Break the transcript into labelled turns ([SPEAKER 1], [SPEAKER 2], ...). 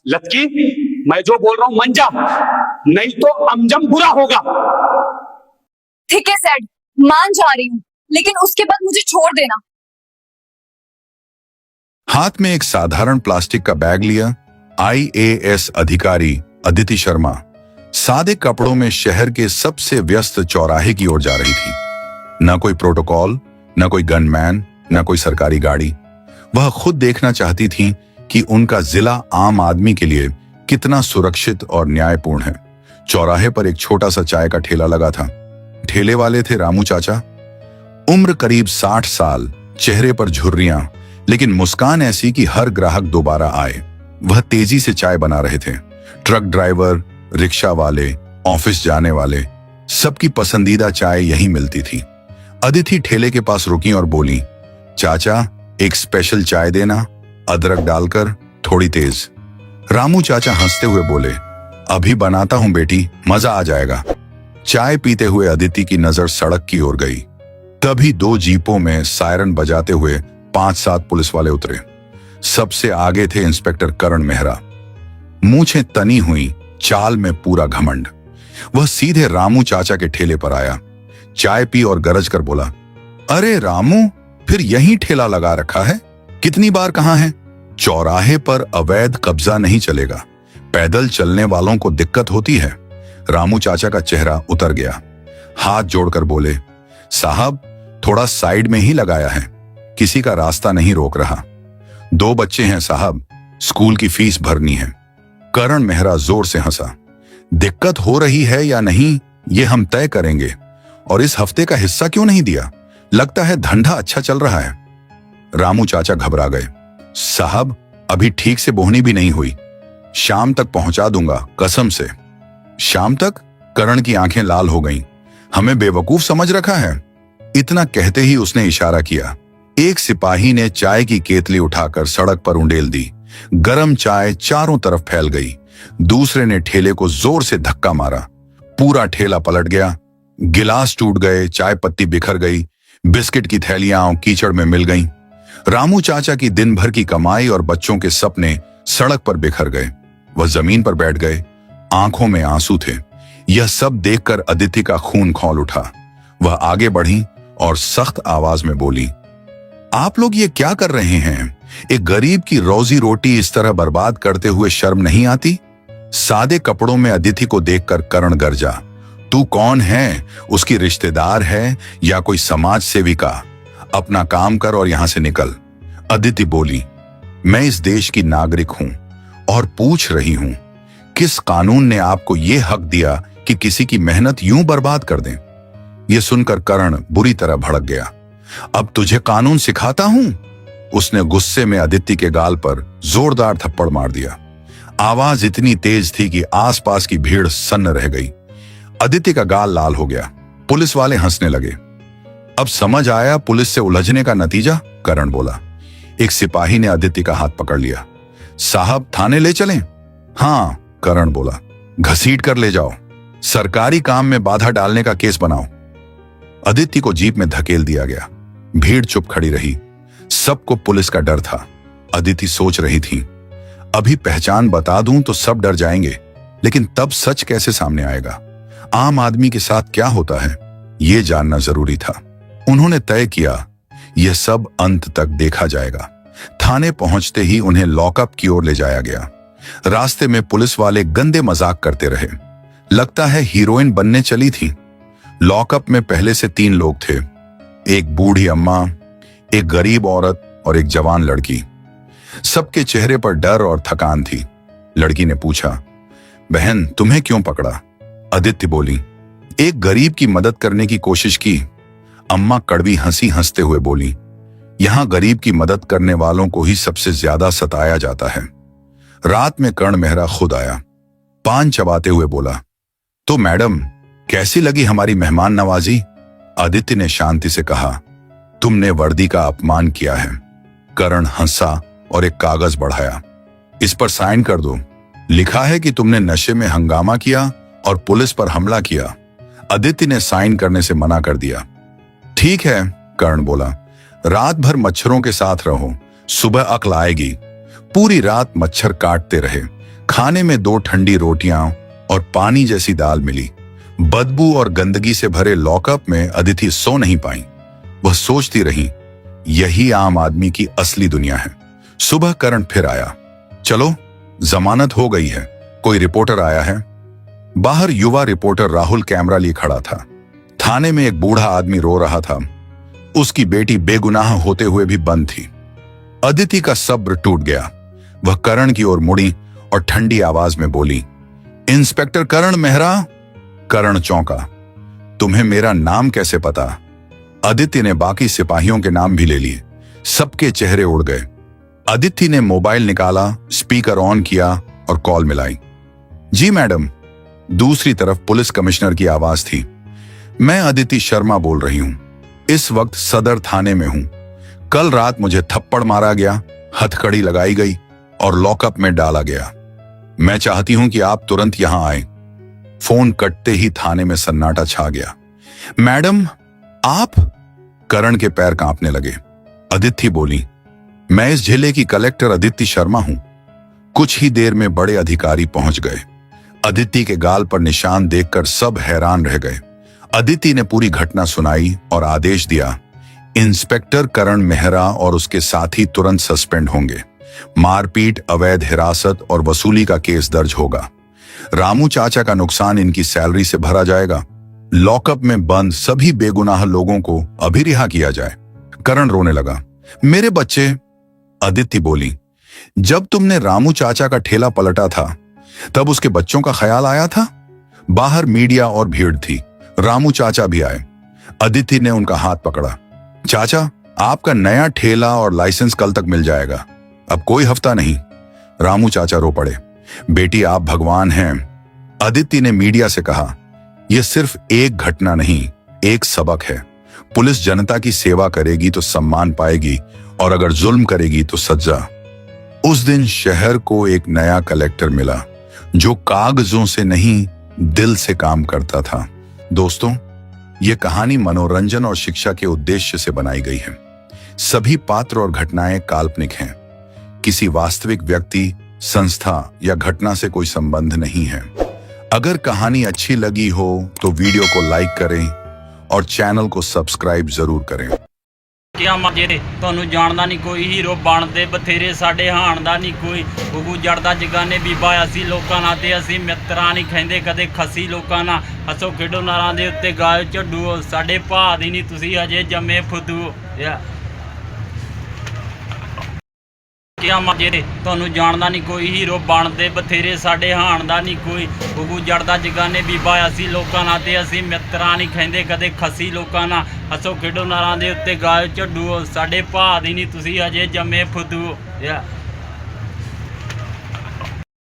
[SPEAKER 1] लतकी, मैं जो बोल रहा हूं मन जा, नहीं तो अमजम बुरा होगा।
[SPEAKER 2] ठीक है सैड, मान जा रही हूँ, लेकिन उसके बाद मुझे छोड़ देना।
[SPEAKER 3] हाथ में एक साधारण प्लास्टिक का बैग लिया IAS अधिकारी अदिति शर्मा सादे कपड़ों में शहर के सबसे व्यस्त चौराहे की ओर जा रही थी। न कोई प्रोटोकॉल, न कोई गनमैन, न कोई सरकारी गाड़ी। वह खुद देखना चाहती थी कि उनका जिला आम आदमी के लिए कितना सुरक्षित और न्यायपूर्ण है। चौराहे पर एक छोटा सा चाय का ठेला लगा था। ठेले वाले थे रामू चाचा। उम्र करीब 60 साल, चेहरे पर झुर्रियां, लेकिन मुस्कान ऐसी कि हर ग्राहक दोबारा आए। वह तेजी से चाय बना रहे थे। ट्रक ड्राइवर, रिक्शा वाले, ऑफिस जाने वाले, सबकी पसंदीदा चाय यहीं मिलती थी। अदिति ठेले के पास रुकी और बोली, चाचा एक स्पेशल चाय देना, अदरक डालकर, थोड़ी तेज। रामू चाचा हंसते हुए बोले, अभी बनाता हूं बेटी, मजा आ जाएगा। चाय पीते हुए अदिति की नजर सड़क की ओर गई। तभी 2 जीपों में सायरन बजाते हुए 5-7 पुलिस वाले उतरे। सबसे आगे थे इंस्पेक्टर करण मेहरा। मूंछें तनी हुई, चाल में पूरा घमंड। वह सीधे रामू चाचा के ठेले पर आया, चाय पी और गरज कर बोला, अरे रामू, फिर यहीं ठेला लगा रखा है? कितनी बार कहा है, चौराहे पर अवैध कब्जा नहीं चलेगा, पैदल चलने वालों को दिक्कत होती है। रामू चाचा का चेहरा उतर गया। हाथ जोड़कर बोले, साहब थोड़ा साइड में ही लगाया है, किसी का रास्ता नहीं रोक रहा। 2 बच्चे हैं साहब, स्कूल की फीस भरनी है। करण मेहरा जोर से हंसा। दिक्कत हो रही है या नहीं ये हम तय करेंगे, और इस हफ्ते का हिस्सा क्यों नहीं दिया? लगता है धंधा अच्छा चल रहा है। रामू चाचा घबरा गए। साहब अभी ठीक से बोहनी भी नहीं हुई, शाम तक पहुंचा दूंगा कसम से। शाम तक? करण की आंखें लाल हो गईं। हमें बेवकूफ समझ रखा है? इतना कहते ही उसने इशारा किया। एक सिपाही ने चाय की केतली उठाकर सड़क पर उंडेल दी। गरम चाय चारों तरफ फैल गई। दूसरे ने ठेले को जोर से धक्का मारा। पूरा ठेला पलट गया। गिलास टूट गए, चाय पत्ती बिखर गई, बिस्किट की थैलियां कीचड़ में मिल गईं। रामू चाचा की दिन भर की कमाई और बच्चों के सपने सड़क पर बिखर गए। वह जमीन पर बैठ गए, आंखों में आंसू थे। यह सब देखकर अदिति का खून खौल उठा। वह आगे बढ़ी और सख्त आवाज में बोली, आप लोग ये क्या कर रहे हैं? एक गरीब की रोजी रोटी इस तरह बर्बाद करते हुए शर्म नहीं आती? सादे कपड़ों में अदिति को देखकर करण गरजा, तू कौन है? उसकी रिश्तेदार है या कोई समाज सेविका? अपना काम कर और यहां से निकल। अदिति बोली, मैं इस देश की नागरिक हूं और पूछ रही हूं, किस कानून ने आपको यह हक दिया कि किसी की मेहनत यूं बर्बाद कर दें? यह सुनकर करण बुरी तरह भड़क गया। अब तुझे कानून सिखाता हूं। उसने गुस्से में अदिति के गाल पर जोरदार थप्पड़ मार दिया। आवाज इतनी तेज थी कि आसपास की भीड़ सन्न रह गई। अदिति का गाल लाल हो गया। पुलिस वाले हंसने लगे। अब समझ आया पुलिस से उलझने का नतीजा? करण बोला। एक सिपाही ने अदिति का हाथ पकड़ लिया। साहब थाने ले चलें? हाँ, करण बोला। घसीट कर ले जाओ, सरकारी काम में बाधा डालने का केस बनाओ। अदिति को जीप में धकेल दिया गया। भीड़ चुप खड़ी रही। सबको पुलिस का डर था। अदिति सोच रही थी, अभी पहचान बता दूं तो सब डर जाएंगे, लेकिन तब सच कैसे सामने आएगा? आम आदमी के साथ क्या होता है, यह जानना जरूरी था। उन्होंने तय किया, यह सब अंत तक देखा जाएगा। थाने पहुंचते ही उन्हें लॉकअप की ओर ले जाया गया। रास्ते में पुलिस वाले गंदे मजाक करते रहे। लगता है हीरोइन बनने चली थी। लॉकअप में पहले से 3 लोग थे, एक बूढ़ी अम्मा, एक गरीब औरत और एक जवान लड़की। सबके चेहरे पर डर और थकान थी। लड़की ने पूछा, बहन तुम्हें क्यों पकड़ा? अदिति बोली, एक गरीब की मदद करने की कोशिश की। अम्मा कड़वी हंसी हंसते हुए बोली, यहां गरीब की मदद करने वालों को ही सबसे ज्यादा सताया जाता है। रात में करण मेहरा खुद आया। पान चबाते हुए बोला, तो मैडम कैसी लगी हमारी मेहमान नवाजी? अदिति ने शांति से कहा, तुमने वर्दी का अपमान किया है। करण हंसा और एक कागज बढ़ाया। इस पर साइन कर दो। लिखा है कि तुमने नशे में हंगामा किया और पुलिस पर हमला किया। अदिति ने साइन करने से मना कर दिया। ठीक है, करण बोला, रात भर मच्छरों के साथ रहो, सुबह अक्ल आएगी। पूरी रात मच्छर काटते रहे। खाने में 2 ठंडी रोटियां और पानी जैसी दाल मिली। बदबू और गंदगी से भरे लॉकअप में अदिति सो नहीं पाई। वह सोचती रही, यही आम आदमी की असली दुनिया है। सुबह करण फिर आया। चलो, जमानत हो गई है। कोई रिपोर्टर आया है। बाहर युवा रिपोर्टर राहुल कैमरा लिए खड़ा था। थाने में एक बूढ़ा आदमी रो रहा था। उसकी बेटी बेगुनाह होते हुए भी बंद थी। अदिति का सब्र टूट गया। वह करण की ओर मुड़ी और ठंडी आवाज में बोली, इंस्पेक्टर करण मेहरा। करण चौंका। तुम्हें मेरा नाम कैसे पता? अदिति ने बाकी सिपाहियों के नाम भी ले लिए। सबके चेहरे उड़ गए। अदिति ने मोबाइल निकाला, स्पीकर ऑन किया और कॉल मिलाई। जी मैडम। दूसरी तरफ पुलिस कमिश्नर की आवाज थी। मैं अदिति शर्मा बोल रही हूं। इस वक्त सदर थाने में हूं। कल रात मुझे थप्पड़ मारा गया, हथकड़ी लगाई गई और लॉकअप में डाला गया। मैं चाहती हूं कि आप तुरंत यहां आए। फोन कटते ही थाने में सन्नाटा छा गया। मैडम, आप? करण के पैर कांपने लगे। अदिति बोली, मैं इस जिले की कलेक्टर अदिति शर्मा हूं। कुछ ही देर में बड़े अधिकारी पहुंच गए। अदिति के गाल पर निशान देखकर सब हैरान रह गए। अदिति ने पूरी घटना सुनाई और आदेश दिया, इंस्पेक्टर करण मेहरा और उसके साथी तुरंत सस्पेंड होंगे। मारपीट, अवैध हिरासत और वसूली का केस दर्ज होगा। रामू चाचा का नुकसान इनकी सैलरी से भरा जाएगा। लॉकअप में बंद सभी बेगुनाह लोगों को अभी रिहा किया जाए। करण रोने लगा। मेरे बच्चे। अदिति बोली, जब तुमने रामू चाचा का ठेला पलटा था तब उसके बच्चों का ख्याल आया था? बाहर मीडिया और भीड़ थी। रामू चाचा भी आए। अदिति ने उनका हाथ पकड़ा। चाचा, आपका नया ठेला और लाइसेंस कल तक मिल जाएगा। अब कोई हफ्ता नहीं। रामू चाचा रो पड़े। बेटी, आप भगवान हैं। अदिति ने मीडिया से कहा, यह सिर्फ एक घटना नहीं, एक सबक है। पुलिस जनता की सेवा करेगी तो सम्मान पाएगी और अगर जुल्म करेगी तो सजा। उस दिन शहर को एक नया कलेक्टर मिला जो कागजों से नहीं, दिल से काम करता था। दोस्तों, यह कहानी मनोरंजन और शिक्षा के उद्देश्य से बनाई गई है। सभी पात्र और घटनाएं काल्पनिक हैं। किसी वास्तविक व्यक्ति, संस्था या घटना से कोई संबंध नहीं है। अगर कहानी अच्छी लगी हो तो वीडियो को लाइक करें और चैनल को सब्सक्राइब जरूर करें।
[SPEAKER 4] क्या मजे ਤੁਹਾਨੂੰ ਜਾਣਦਾ ਨਹੀਂ ਕੋਈ ਹੀਰੋ ਬਣਦੇ ਬਥੇਰੇ ਸਾਡੇ ਹਾਣ ਦਾ ਨਹੀਂ ਕੋਈ ਗੁੱਗੂ ਜੜਦਾ ਜਗਾਨੇ ਬੀਬਾ ਅਸੀਂ ਲੋਕਾਂ ਨਾਲ ਤੇ ਅਸੀਂ ਮਿੱਤਰਾਂ ਨਹੀਂ ਖੈਂਦੇ ਕਦੇ ਖੱਸੀ ਲੋਕਾਂ ਨਾਲ ਹੱਸੋ ਖੇਡੋ ਨਾਰਾਂ ਦੇ ਉੱਤੇ ਗਾਇ ਝੱਡੂ ਸਾਡੇ ਭਾਅ ਦੀ ਨਹੀਂ ਤੁਸੀਂ ਹਜੇ ਜੰਮੇ ਫੁੱਦੂ क्या मजे ਤੁਹਾਨੂੰ ਜਾਣਦਾ ਨਹੀਂ ਕੋਈ ਹੀਰੋ ਬਣਦੇ ਬਥੇਰੇ ਸਾਡੇ ਹਾਣ ਦਾ ਨਹੀਂ ਕੋਈ ਗੁੱਗੂ ਜੜਦਾ ਜਗਾਨੇ ਬੀਬਾ ਅਸੀਂ ਲੋਕਾਂ ਨਾਲ ਤੇ ਅਸੀਂ ਮਿੱਤਰਾਂ ਨਹੀਂ ਖੈਂਦੇ ਕਦੇ ਖੱਸੀ ਲੋਕਾਂ ਨਾਲ ਹੱਸੋ ਖੇਡੋ ਨਾਰਾਂ ਦੇ ਉੱਤੇ ਗਾਇ ਝੱਡੂ ਸਾਡੇ ਭਾਅ ਦੀ ਨਹੀਂ ਤੁਸੀਂ ਹਜੇ ਜੰਮੇ ਫੁੱਦੂ